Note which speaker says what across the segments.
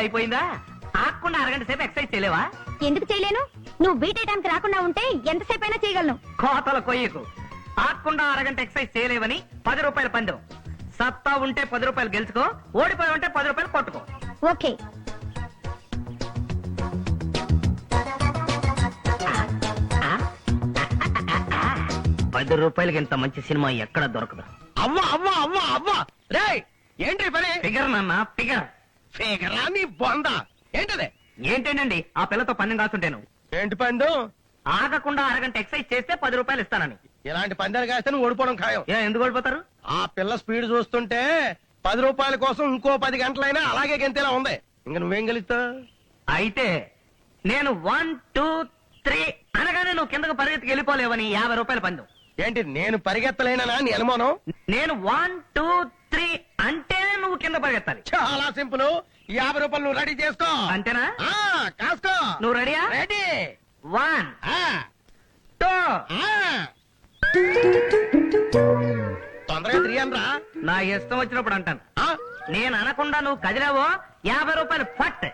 Speaker 1: అయిపోయిందా? ఆకుండా అరగంట సేపు ఎక్సర్సైజ్ చేయలేవా?
Speaker 2: ఎందుకు చేయలేను? నువ్వు బీట్ టైంకి రాకుండా ఉంటే ఎంతసేపు అయినా చేయగలను.
Speaker 1: కోతల కొయ్యకు. ఆకుండా అరగంట ఎక్సర్సైజ్ చేయలేవని 10 రూపాయల పందెం. సత్తా ఉంటే 10 రూపాయలు గెలుచుకో, ఓడిపోయి ఉంటే 10 రూపాయలు కొట్టుకో.
Speaker 2: ఓకే.
Speaker 1: ₹10 ఇంత మంచి సినిమా ఎక్కడ దొరకదు.
Speaker 3: అవ్వా అవ్వా అవ్వా అవ్వా రే ఏంటి పని?
Speaker 1: ఫిగర్ నాన్న, ఫిగర్.
Speaker 3: ఫిగరా నీ బొంద ఏంటది?
Speaker 1: ఏంటేనండి ఆ పిల్లతో పందెం కాస్తుంటాను.
Speaker 3: ఏంటి పందెం?
Speaker 1: ఆగకుండా అరగంట ఎక్సర్సైజ్ చేస్తే 10 రూపాయలు ఇస్తానని.
Speaker 3: ఇలాంటి పందాలు కాస్తే నువ్వు ఓడిపోవడం ఖాయం.
Speaker 1: ఎందుకు ఓడిపోతారు?
Speaker 3: ఆ పిల్ల స్పీడ్ చూస్తుంటే 10 రూపాయల కోసం ఇంకో 10 గంటలైనా అలాగే గెంతేలా ఉంది. ఇంకా నువ్వేం గెలుస్తావు?
Speaker 1: అయితే నేను 1 2 3 అనగానే నువ్వు కిందకు పరిగెత్తికి వెళ్ళిపోలేవని 50 రూపాయల పందెం.
Speaker 3: ఏంటి నేను పరిగెత్తలేనా నీ అనుమానం?
Speaker 1: నేను 1 2 3 అంటే నువ్వు కింద పరిగెత్తాలి.
Speaker 3: చాలా సింపుల్. 50 రూపాయలు నువ్వు రెడీ చేసుకో.
Speaker 1: అంతేనా?
Speaker 3: కాసుకో.
Speaker 1: నువ్వు రెడీయా?
Speaker 3: రెడీ.
Speaker 1: 1 2
Speaker 3: తొందరగా తిరిగాను రా.
Speaker 1: నా ఇష్టం వచ్చినప్పుడు అంటాను. నేను అనకుండా నువ్వు కదిలావో 50 రూపాయలు పట్.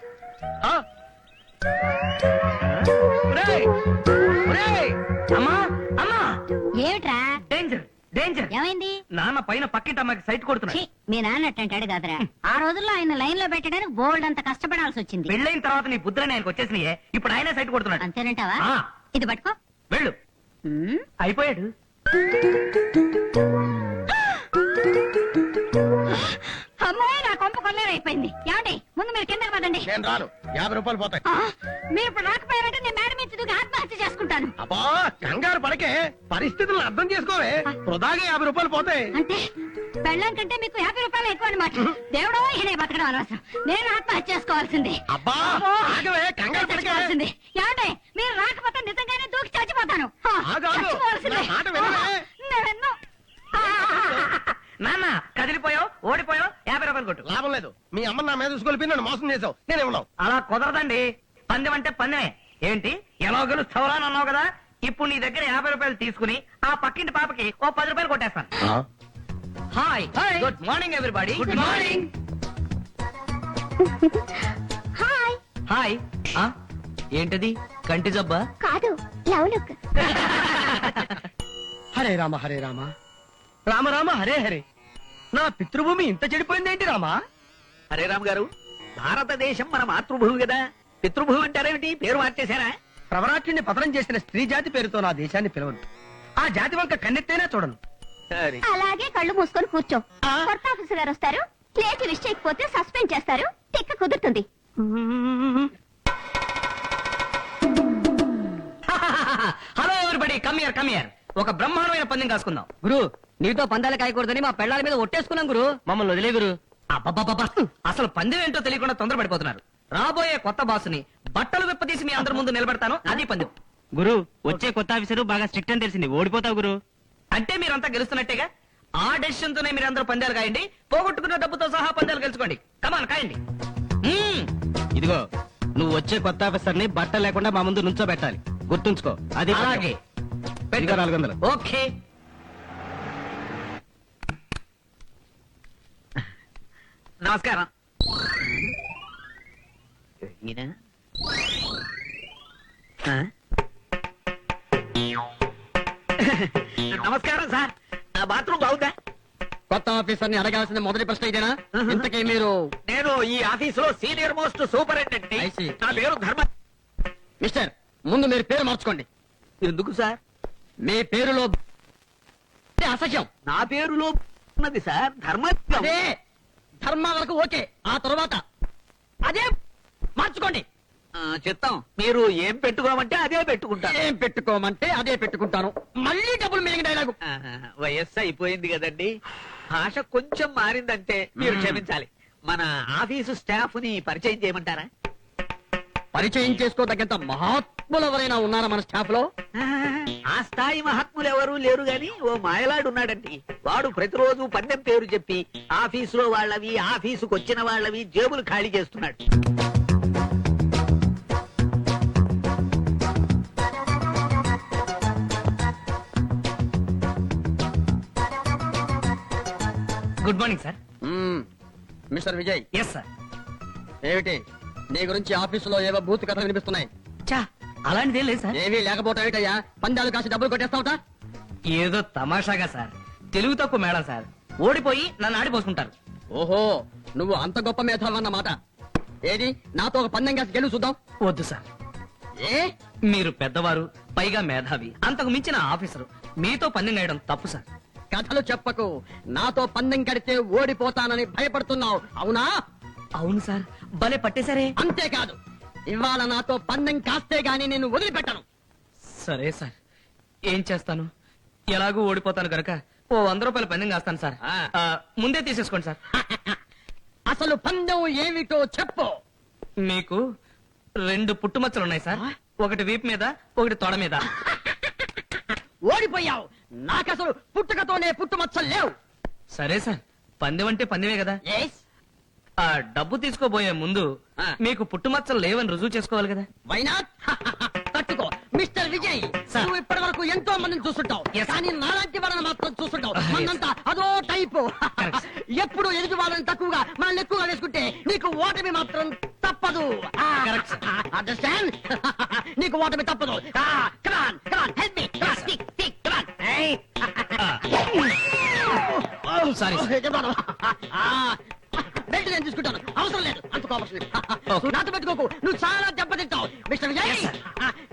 Speaker 1: అమ్మా అమ్మా,
Speaker 2: ఏమిట్రా?
Speaker 1: Danger danger.
Speaker 2: ఏమైంది?
Speaker 1: నాన్న పైన పక్కింటి అమ్మాయికి సైట్ కొడుతున్నా.
Speaker 2: మీ నాన్న అట్టంటాడు కాదురా. ఆ రోజుల్లో ఆయన లైన్ లో పెట్టడానికి బోల్డ్ అంత కష్టపడాల్సి వచ్చింది.
Speaker 1: పెళ్ళైన తర్వాత నీ బుద్ధులని ఆయనకు వచ్చేసినాయే, ఇప్పుడు ఆయనే సైట్ కొడుతున్నాడు.
Speaker 2: అంతేనంటావా?
Speaker 1: ఆ.
Speaker 2: ఇది పట్టుకో.
Speaker 1: వెళ్ళు.
Speaker 2: ఉమ్.
Speaker 1: అయిపోయాడు.
Speaker 2: అమ్మాయి నా కొంప కొల్లేరైపోయింది. ఏమండి ముందు మీరు కిందకి పదండి.
Speaker 3: నేను రాను. 50 రూపాయలు పోతాయి.
Speaker 2: మీరు ఇప్పుడు రాకపోయారంటే నేను మేడం మీద దూకి ఆత్మహత్య చేసుకుంటాను.
Speaker 3: అబ్బా కంగారు పడకే. పరిస్థితులను అర్థం చేసుకోవే. వృధాగా 50 రూపాయలు పోతాయి.
Speaker 2: అంటే పెళ్ళం కంటే మీకు 50 రూపాయలు ఎక్కువ అనమాట. దేవుడో ఈయన బతకడం అనవసరం. నేను ఆత్మహత్య చేసుకోవాల్సింది.
Speaker 3: అబ్బా ఆగవే, కంగారు పడకే.
Speaker 2: చచ్చిపోవాల్సింది. ఏమండి మీరు రాకపోతే నిజంగానే దూకి చచ్చిపోతాను.
Speaker 3: ఆగు, ఆగు.
Speaker 2: చచ్చిపోవాల్సిందే.
Speaker 3: నా మాట వినవే?
Speaker 2: నేను విన్ను.
Speaker 1: నాన్న కదిలిపోయావు, ఓడిపోయావు, 50 రూపాయలు కొట్టు.
Speaker 3: లాభం లేదు. మీ అమ్మ నా మీద తీసుకొని నన్ను మోసం చేసావు. నేనేమన్నావు?
Speaker 1: అలా కుదరదండి. పందెం అంటే పందెమే. ఏంటి ఎలా గెలుస్తావురా అని అన్నావు కదా. ఇప్పుడు నీ దగ్గర 50 రూపాయలు తీసుకుని ఆ పక్కింటి పాపకి ఓ 10 రూపాయలు కొట్టేస్తాను. Hi good morning everybody. Good morning.
Speaker 2: Hi.
Speaker 1: Hi. ఏంటది కంటి జబ్బా?
Speaker 2: కాదు, లవ్ లుక్.
Speaker 3: హరే రామ హరే రామ రామ రామ హరే హరే. నా పితృభూమి ఇంత చెడిపోయిందేంటి రామా?
Speaker 4: హరే రామ్ గారు, భారతదేశం మన మాతృభూమి కదా, పితృభూమి అంటారేమిటి? పేరు మార్చేశారా?
Speaker 3: ప్రవరాట్యుడిని పతనం చేసిన స్త్రీ జాతి పేరుతో నా దేశాన్ని పిలవను. ఆ జాతి వంక కన్నెత్తైనా చూడను.
Speaker 4: సరే.
Speaker 2: అలాగే కళ్ళు మూసుకొని కూర్చో. కొత్త ఆఫీసర్ గారు వస్తారు. లేచి విష్ చేయకపోతే సస్పెండ్ చేస్తారు. తిక్క కుదురుతుంది.
Speaker 1: Hello everybody, come here come here. ఒక బ్రహ్మాండమైన పందెం కాసుకుందాం.
Speaker 5: గురు నీతో పందాలు కాయకూడదని మా పెళ్ళాల మీద ఒట్టేసుకున్నాం గురు.
Speaker 1: మమ్మల్ని వదిలే గురు. అబ్బబ్బబ్బబ్బా, అసలు పందెం ఏంటో తెలియకుండా తొందరపడిపోతున్నారు. రాబోయే కొత్త బాసుని బట్టలు విప్పదీసి మీ అందరి ముందు నిలబెడతాను. అది పందెం.
Speaker 5: గురు వచ్చే కొత్త ఆఫీసరు బాగా స్ట్రిక్ట్ అని తెలిసింది. ఓడిపోతావు గురు.
Speaker 1: అంటే మీరంతా గెలుస్తున్నట్టేగా. ఆ డెసిషన్ తోనే మీరందరూ పందాలు కాయండి. పోగొట్టుకున్న డబ్బుతో సహా పందాలు గెలుచుకోండి. కమాన్ కాయండి.
Speaker 5: ఇదిగో నువ్వు వచ్చే కొత్త ఆఫీసర్ ని బట్ట లేకుండా మా ముందు నుంచో పెట్టాలి. గుర్తుంచుకో. అది
Speaker 1: అలాగే.
Speaker 5: ఇదిగో 400.
Speaker 1: ఓకే.
Speaker 4: నమస్కారం. ఈయన? నమస్కారం సార్. బాత్రూమ్ బాగుందా?
Speaker 5: కొత్త ఆఫీసర్ ని అడగాల్సిన మొదటి ప్రశ్న ఇదేనా? ఇంతకీ మీరు?
Speaker 4: నేను ఈ ఆఫీసులో సీనియర్ మోస్ట్ సూపరింటెండెంట్ ని.
Speaker 5: I see.
Speaker 4: నా పేరు ధర్మ.
Speaker 5: మిస్టర్ ముందు మీరు పేరు మార్చుకోండి.
Speaker 4: ఎందుకు సార్?
Speaker 5: మీ పేరులో అసహ్యం.
Speaker 4: నా పేరులో ఉన్నది సార్ ధర్మ.
Speaker 5: అదే ధర్మ వరకు ఓకే. ఆ తర్వాత అదే మార్చుకోండి.
Speaker 4: చెప్తాం. మీరు ఏం పెట్టుకోమంటే అదే పెట్టుకుంటాను.
Speaker 5: ఏం పెట్టుకోమంటే అదే పెట్టుకుంటాను. మళ్ళీ డబుల్ మీనింగ్ డైలాగు.
Speaker 4: వయస్సు అయిపోయింది కదండి, భాష కొంచెం మారిందంటే మీరు క్షమించాలి. మన ఆఫీసు స్టాఫ్ ని పరిచయం చేయమంటారా?
Speaker 5: పరిచయం చేసుకోదగ్గంత మహాత్ములు ఎవరైనా ఉన్నారా మన స్టాఫ్ లో?
Speaker 4: ఆ స్థాయి మహాత్ములు ఎవరూ లేరు గాని ఓ మాయలాడు ఉన్నాడండి. వాడు ప్రతిరోజు పందెం పేరు చెప్పి ఆఫీసులో వాళ్ళవి, ఆఫీసుకు వచ్చిన వాళ్ళవి జేబులు ఖాళీ చేస్తున్నాడు.
Speaker 1: Good morning sir.
Speaker 5: Mister Vijay,
Speaker 1: yes sir.
Speaker 5: ఏమిటి నీ గురించి ఆఫీసులో ఏవో బూత్ కథలు వినిపిస్తున్నాయి.
Speaker 1: చా అలాంటిదేం లేదు సార్.
Speaker 5: ఏవి లేకపోతే ఏమిటయ్యా, పందాలు కాసి డబ్బులు కొట్టేస్తావుట.
Speaker 1: ఏదో తమాషాగా సార్, తెలుగు తక్కువ మేడం సార్. ఓడిపోయి నన్ను ఆడిపోసుకుంటారు.
Speaker 5: ఓహో, నువ్వు అంత గొప్ప మేధావన్నమాట. ఏది నాతో ఒక పందెం కాసి గెలువు చూద్దాం.
Speaker 1: వద్దు సార్,
Speaker 5: ఏ
Speaker 1: మీరు పెద్దవారు, పైగా మేధావి, అంతకు మించిన ఆఫీసరు. మీతో పని వేయడం తప్పు సార్.
Speaker 5: కథలు చెప్పకు. నాతో పందెం కడితే ఓడిపోతానని భయపడుతున్నావు అవునా?
Speaker 1: అవును సార్, భలే పట్టేశారే.
Speaker 5: అంతేకాదు, ఇవాళ నాతో పందెం కాస్తే గాని నేను వదిలిపెట్టను.
Speaker 1: సరే సార్, ఏం చేస్తాను, ఎలాగూ ఓడిపోతాను కనుక ఓ 100 రూపాయల పందెం కాస్తాను సార్. ముందే తీసేసుకోండి సార్.
Speaker 5: అసలు పందెం ఏమిటో చెప్పు.
Speaker 1: మీకు 2 పుట్టుమచ్చలు ఉన్నాయి సార్. ఒకటి వీపు మీద, ఒకటి తొడ మీద.
Speaker 5: ఓడిపోయావు. నాకసలు పుట్టుకతోనే పుట్టుమచ్చలు లేవు.
Speaker 1: సరే సార్, పందెం అంటే పందెమే కదా.
Speaker 5: Yes.
Speaker 1: ఆ డబ్బు తీసుకోబోయే ముందు
Speaker 5: ఆ.
Speaker 1: మీకు పుట్టుమచ్చలు లేవని రుజువు చేసుకోవాలి కదా.
Speaker 5: Why not? తట్టుకో మిస్టర్ విజయ్.
Speaker 1: సార్.
Speaker 5: నువ్వు ఇప్పటి వరకు ఎంతో మందిని చూస్తుంటావు,
Speaker 1: Yes, sir.
Speaker 5: కానీ నాలాంటి వాళ్ళని మాత్రం చూస్తుంటావు.
Speaker 1: Yes.
Speaker 5: మనంతా అదో టైపు.
Speaker 1: Correct.
Speaker 5: ఎప్పుడు ఎదుటి వాళ్ళని తక్కువగా మనల్ని ఎక్కువగా వేసుకుంటే నీకు ఓటమి మాత్రం తప్పదు.
Speaker 1: Correct, sir.
Speaker 5: అండర్స్టాండ్? నీకు ఓటమి తప్పదు. కమాన్ కమాన్ హెల్ప్ మీ. స్టిక్ స్టిక్ కమాన్.
Speaker 1: సారీ
Speaker 5: బెల్ట్ నేను తీసుకుంటాను, అవసరం లేదు అంత కోపం.
Speaker 1: Okay.
Speaker 5: నాతో పెట్టుకోకు, నువ్వు చాలా దెబ్బతింటావు మిస్టర్ విజయ్.
Speaker 1: Yes, sir.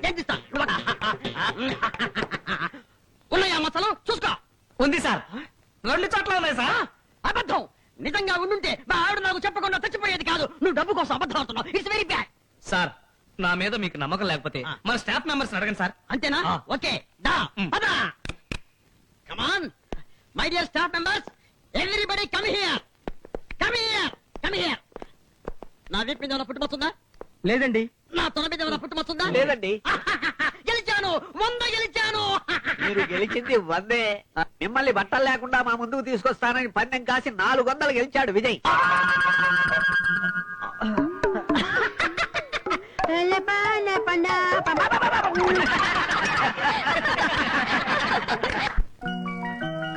Speaker 5: ఏం తీస్తా ఉన్నాయా మచ్చలు చూసుకో.
Speaker 1: ఉంది సార్, 2 చోట్ల ఉన్నాయి సార్.
Speaker 5: అబద్ధం. నిజంగా ఉండుంటే మా ఆవిడ నాకు చెప్పకుండా చచ్చిపోయేది కాదు. నువ్వు డబ్బు కోసం అబద్ధం అవుతున్నావు. It's very bad.
Speaker 1: సార్, నా మీద మీకు నమ్మకం లేకపోతే
Speaker 5: ఆ.
Speaker 1: మన స్టాఫ్ మెంబర్స్ అడగండి సార్.
Speaker 5: అంతేనా?
Speaker 1: ఆ.
Speaker 5: ఓకే దా
Speaker 1: మ్.
Speaker 5: పద. Come on my dear staff members, everybody come here. Come here, come here. నా వీపు మీద ఏమైనా పుట్టుమచ్చుందా?
Speaker 3: లేదండి.
Speaker 5: నా తొడ మీద ఏమైనా పుట్టుమచ్చుందా?
Speaker 4: లేదండి.
Speaker 5: గెలిచాను, 100 గెలిచాను.
Speaker 4: మీరు గెలిచింది 100. మిమ్మల్ని బట్టలు లేకుండా మా ముందుకు తీసుకొస్తానని పందెం కాసి 400 గెలిచాడు విజయ్.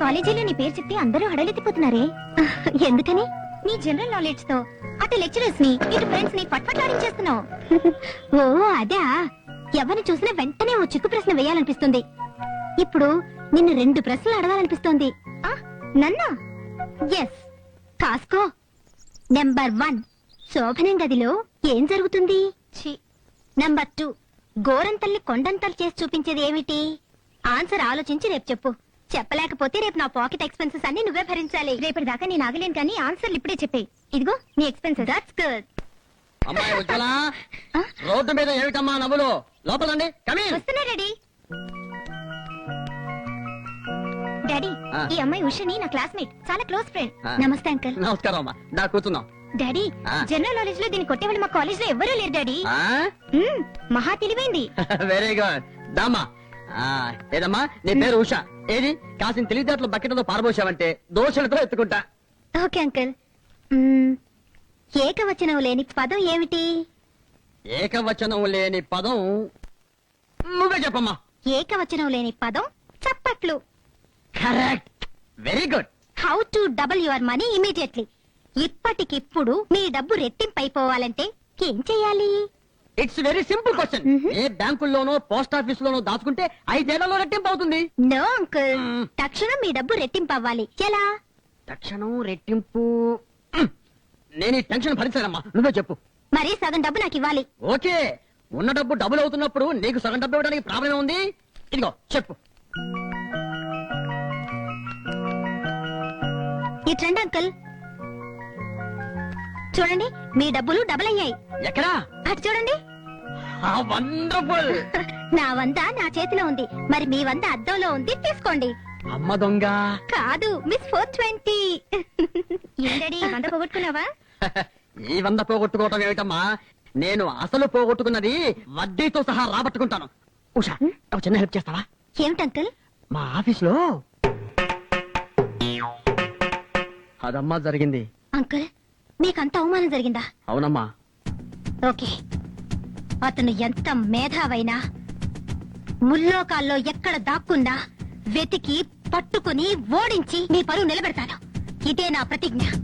Speaker 2: కాలేజీలో నీ పేరు చెప్తే అందరూ హడలెత్తిపోతున్నారే. ఎందుకని? నీ జనరల్ నాలెడ్జ్ తో అటు లెక్చరర్స్ ని, ఇటు ఫ్రెండ్స్ ని పట్పట్లాడించేస్తున్నావు. ఓ అదా, ఎవరిని చూసినా వెంటనే ఓ చిక్కు ప్రశ్న వేయాలనిపిస్తుంది. ఇప్పుడు నిన్ను 2 ప్రశ్నలు అడగాలనిపిస్తోంది. నన్నా? ఎస్, కాసుకో. నెంబర్ 1, శోభనం గదిలో ఏం జరుగుతుంది? నెంబర్ 2, గోరంతల్ని కొండంతలు చేసి చూపించేది ఏమిటి? ఆన్సర్ ఆలోచించి రేపు చెప్పు. చెప్పలేకపోతే రేపు నా పాకెట్ ఎక్స్పెన్సెస్ అన్ని నువ్వే భరించాలి. రేపటి దాకా నేను ఆగలేను, కానీ ఆన్సర్లు ఇప్పుడే చెప్పే. ఇదిగో నీ ఎక్స్పెన్సెస్. That's good.
Speaker 5: అమ్మాయి ఉజ్వల, రోడ్డు మీద ఏమిటమ్మా నవ్వులు? లోపలండి. కమీన్.
Speaker 2: వస్తున్నా డాడీ. డాడీ,
Speaker 5: ఆ.
Speaker 2: ఈ అమ్మాయి ఉషని నా క్లాస్మేట్, చాలా క్లోజ్ ఫ్రెండ్.
Speaker 5: ఆ.
Speaker 2: నమస్తే అంకుల్.
Speaker 5: నమస్కారం అమ్మా, దా కూర్చున్నాం.
Speaker 2: డాడీ,
Speaker 5: ఆ.
Speaker 2: జనరల్ నాలెడ్జ్ లో దీన్ని కొట్టేవాళ్ళు మా కాలేజ్ లో ఎవరూ లేరు డాడీ. మహా తెలివైంది.
Speaker 5: Very good. దామా ఏదమ్మా నీ పేరు ఉష. ఏది కాసిన తెలివితేటలు బకెట్తో పారబోసావంటే దోషులతో ఎత్తుకుంటా.
Speaker 2: Okay uncle. ఏకవచనం లేని పదం ఏమిటి?
Speaker 5: ఏకవచనం లేని పదం నువ్వే చెప్పమ్మా.
Speaker 2: ఏకవచనం లేని పదం చప్పట్లు.
Speaker 5: Correct. Very good.
Speaker 2: How to double your money immediately. ఇప్పటికిప్పుడు మీ డబ్బు రెట్టింపైపోవాలంటే ఏం చెయ్యాలి?
Speaker 5: It's very simple question. ఏ బ్యాంకుల్లోనో పోస్ట్ ఆఫీస్ లోనో దాచుకుంటే 5 ఏళ్లలో రెట్టింపు అవుతుంది.
Speaker 2: నో అంకుల్, తక్షణం మీ డబ్బు రెట్టింపవ్వాలి. ఎలా?
Speaker 5: తక్షణం రెట్టింపు. నేను ఈ టెన్షన్ భరించానమ్మా, నువ్వే చెప్పు.
Speaker 2: మరి సగం డబ్బు నాకు ఇవ్వాలి.
Speaker 5: ఓకే, ఉన్న డబ్బు డబుల్ అవుతున్నప్పుడు నీకు సగం డబ్బు ఇవ్వడానికి ప్రాబ్లం ఉంది. ఇదిగో చెప్పు.
Speaker 2: ఈ ట్రెండ్ అంకుల్ చూడండి, మీ డబ్బులు డబుల్ అయ్యాయి.
Speaker 5: ఎక్కడా?
Speaker 2: అటు చూడండి.
Speaker 5: వండర్ఫుల్.
Speaker 2: నా 100 నా చేతిలో ఉంది, మరి మీ 100 అద్దంలో ఉంది, తీసుకోండి.
Speaker 5: అమ్మ దొంగ.
Speaker 2: కాదు, మిస్ 420. ఏంటడి 100 పోగొట్టుకున్నావా?
Speaker 5: ఈ 100 పోగొట్టుకోవటం ఏమిటమ్మా, నేను అసలు పోగొట్టుకున్నది వడ్డీతో సహా రాబట్టుకుంటాను. ఉషా, ఒక చిన్న హెల్ప్ చేస్తావా?
Speaker 2: ఏమిటి అంకుల్?
Speaker 5: మా ఆఫీస్ లో అదమ్మా జరిగింది.
Speaker 2: అంకుల్, మీకంత అవమానం జరిగిందా?
Speaker 5: అవునమ్మా.
Speaker 2: ఓకే, అతను ఎంత మేధావైనా ముల్లోకాల్లో ఎక్కడ దాక్కున్నా వెతికి పట్టుకుని ఓడించి మీ పరువు నిలబెడతాను. ఇదే నా ప్రతిజ్ఞ.